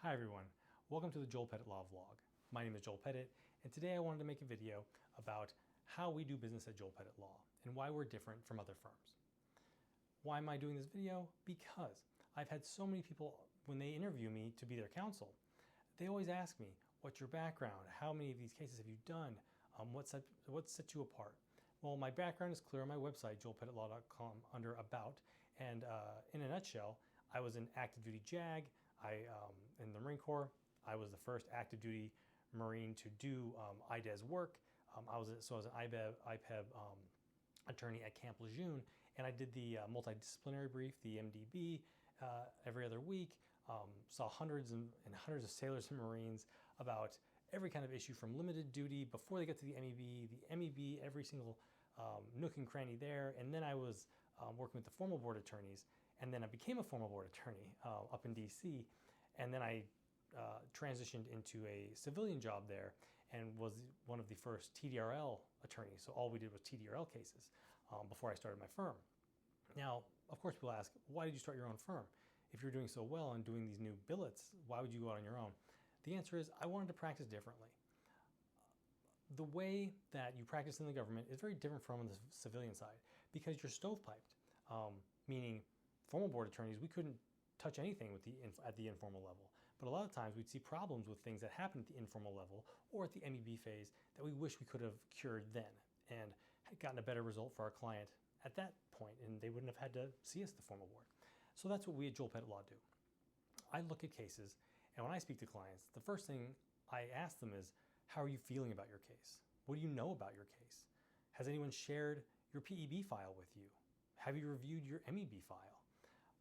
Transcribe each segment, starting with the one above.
Hi everyone, welcome to the Joel Pettit Law vlog. My name is Joel Pettit, and today I wanted to make a video about how we do business at Joel Pettit Law and why we're different from other firms. Why am I doing this video? Because I've had so many people, when they interview me to be their counsel, they always ask me, what's your background? How many of these cases have you done? What sets you apart? Well, my background is clear on my website, joelpettitlaw.com, under About, and in a nutshell, I was an active duty JAG. In the Marine Corps, I was the first active duty Marine to do IDES work. I was an IPEB attorney at Camp Lejeune, and I did the multidisciplinary brief, the MDB, every other week. Saw hundreds and hundreds of sailors and Marines about every kind of issue from limited duty before they get to the MEB, every single nook and cranny there. And then I was working with the formal board attorneys, and then I became a formal board attorney up in DC. And then I transitioned into a civilian job there and was one of the first TDRL attorneys. So all we did was TDRL cases before I started my firm. Now, of course, people ask, why did you start your own firm? If you're doing so well and doing these new billets, why would you go out on your own? The answer is, I wanted to practice differently. The way that you practice in the government is very different from on the civilian side because you're stovepiped, meaning formal board attorneys, we couldn't touch anything at the informal level. But a lot of times we'd see problems with things that happen at the informal level or at the MEB phase that we wish we could have cured then and had gotten a better result for our client at that point, and they wouldn't have had to see us at the formal board. So that's what we at Joel Pettit Law do. I look at cases, and when I speak to clients, the first thing I ask them is, how are you feeling about your case? What do you know about your case? Has anyone shared your PEB file with you? Have you reviewed your MEB file?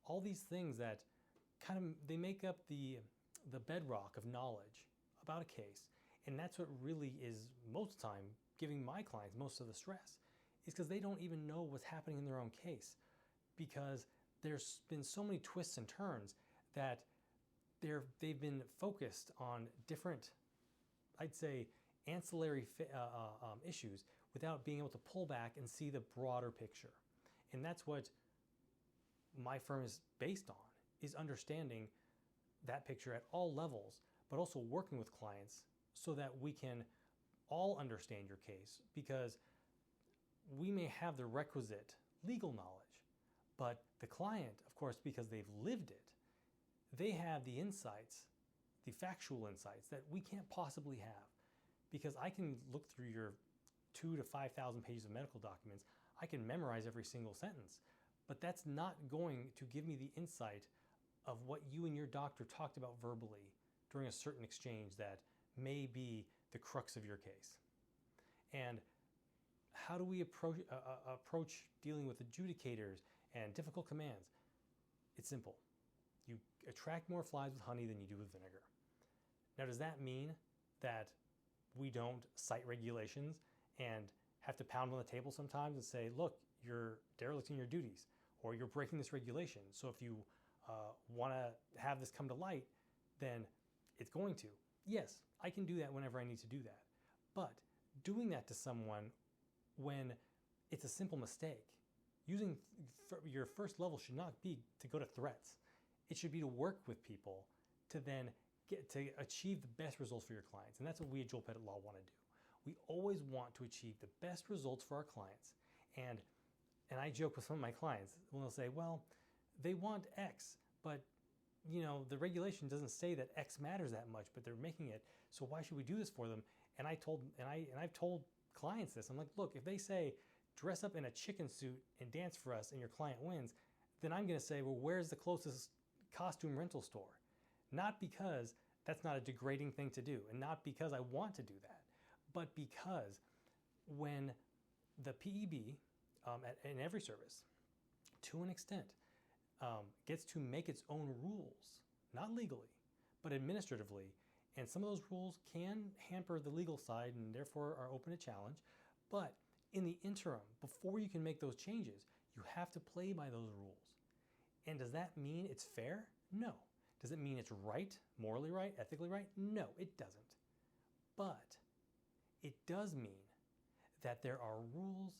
All these things that they make up the bedrock of knowledge about a case. And that's what really is most of the time giving my clients most of the stress, is because they don't even know what's happening in their own case, because there's been so many twists and turns that they've been focused on different, I'd say, ancillary issues without being able to pull back and see the broader picture. And that's what my firm is based on, is understanding that picture at all levels, but also working with clients so that we can all understand your case, because we may have the requisite legal knowledge, but the client, of course, because they've lived it, they have the insights, the factual insights that we can't possibly have. Because I can look through your 2,000 to 5,000 pages of medical documents, I can memorize every single sentence, but that's not going to give me the insight of what you and your doctor talked about verbally during a certain exchange that may be the crux of your case. And how do we approach dealing with adjudicators and difficult commands? It's simple. You attract more flies with honey than you do with vinegar. Now, does that mean that we don't cite regulations and have to pound on the table sometimes and say, look, you're derelicting your duties or you're breaking this regulation? So if you want to have this come to light, then it's going to. Yes, I can do that whenever I need to do that. But doing that to someone when it's a simple mistake, using your first level should not be to go to threats. It should be to work with people to then get to achieve the best results for your clients. And that's what we at Joel Pettit Law want to do. We always want to achieve the best results for our clients. And I joke with some of my clients when they'll say, well, they want X, but the regulation doesn't say that X matters that much, but they're making it. So why should we do this for them? And I've told clients this. I'm like, look, if they say dress up in a chicken suit and dance for us and your client wins, then I'm going to say, well, where's the closest costume rental store? Not because that's not a degrading thing to do, and not because I want to do that, but because when the PEB in every service, to an extent, gets to make its own rules, not legally, but administratively, and some of those rules can hamper the legal side and therefore are open to challenge, but in the interim, before you can make those changes, you have to play by those rules. And does that mean it's fair? No. Does it mean it's right, morally right, ethically right? No, it doesn't. But it does mean that there are rules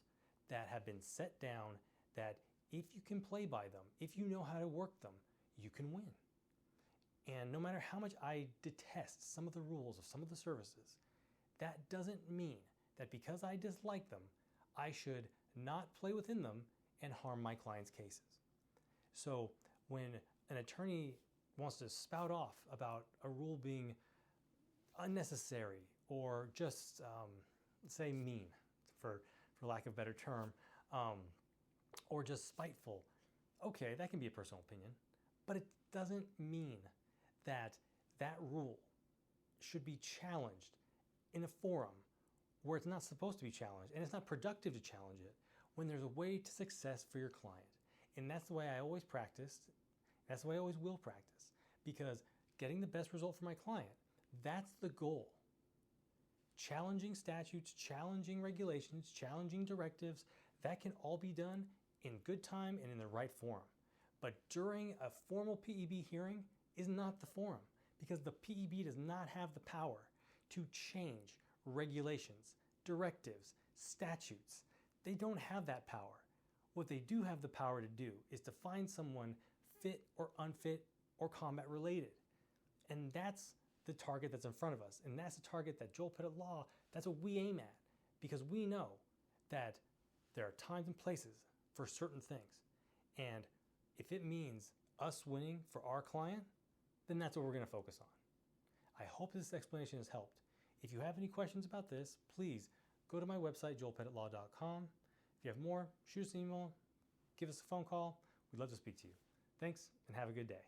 that have been set down that if you can play by them, if you know how to work them, you can win. And no matter how much I detest some of the rules of some of the services, that doesn't mean that because I dislike them, I should not play within them and harm my client's cases. So when an attorney wants to spout off about a rule being unnecessary or just, say, mean, for lack of a better term, or just spiteful, okay, that can be a personal opinion, but it doesn't mean that that rule should be challenged in a forum where it's not supposed to be challenged, and it's not productive to challenge it when there's a way to success for your client. And that's the way I always practiced. That's the way I always will practice, because getting the best result for my client, that's the goal. Challenging statutes, challenging regulations, challenging directives, that can all be done in good time and in the right forum. But during a formal PEB hearing is not the forum, because the PEB does not have the power to change regulations, directives, statutes. They don't have that power. What they do have the power to do is to find someone fit or unfit or combat related. And that's the target that's in front of us. And that's the target that Joel Pettit Law, that's what we aim at, because we know that there are times and places for certain things. And if it means us winning for our client, then that's what we're going to focus on. I hope this explanation has helped. If you have any questions about this, please go to my website, joelpettitlaw.com. If you have more, shoot us an email, give us a phone call. We'd love to speak to you. Thanks, and have a good day.